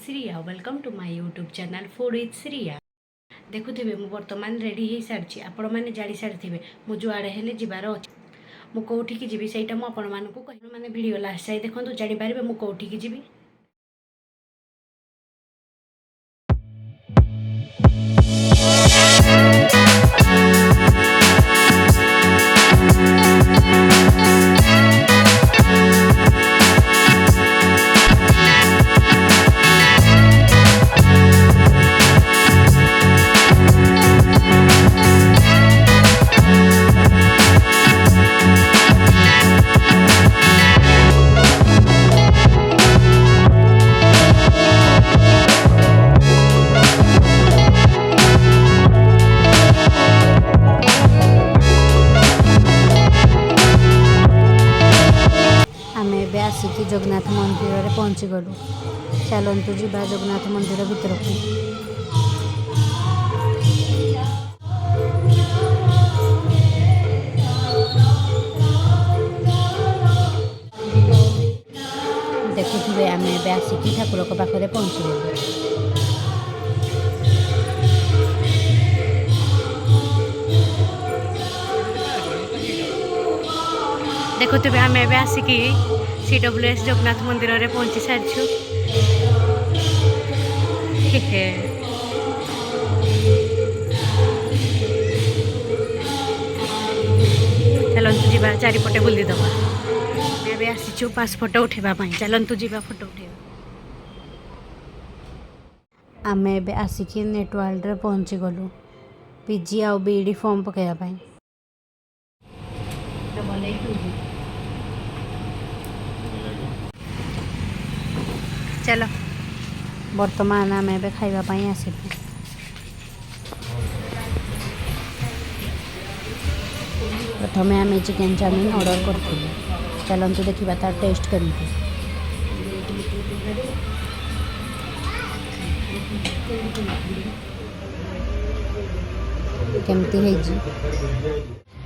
Shriya welcome to my YouTube channel food with Shriya. देखुथिबे मु वर्तमान रेडी हो सारी आपण मैंने जानी सारी मु जुआड़े हेले जीवार अच्छे मु कौटी की जीवी सहीटा मु आपण मानकु कहि माने वीडियो लास्ट जाए देखंतु जानि पारिबे मु कौटी की जीवी। आसिकी जगन्नाथ मंदिर में पहुँची गलु। चलतु जा जगन्नाथ मंदिर भीतर को। देखुए आम आसिकी ठाकुर पाखे पहुँची गलु। देखुए आम आसिकी CWS जगन्नाथ मंदिर में पहुँची सारी चलतु जा चारिपटे बुलीदे भी आसीचु पास फोटो उठेबाई। चलतु जा फोटो उठे आम ए आसिकी नेटवर्ल्ड रे पहुँची गलु PG आ BED फॉर्म पकड़ापी। चलो बर्तमान आम ए खावाई आसिलु। प्रथम आम चिकेन चाउमिन ऑर्डर करूँ। चलतु देखा तार टेस्ट कर केमती है।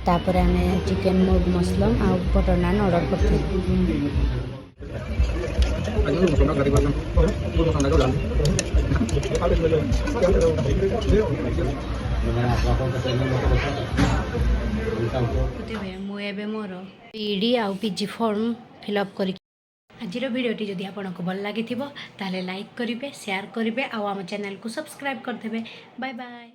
तापर आम चिकेन मोग मसलम आ बटर नान ऑर्डर कर मुझे मोर BED आ PG फॉर्म फिलअप कर। आज भिडियोटी जदि आपको भल लगी ताले लाइक करेंगे, शेयर करेंगे, आम चैनल को सब्सक्राइब करदे। Bye bye.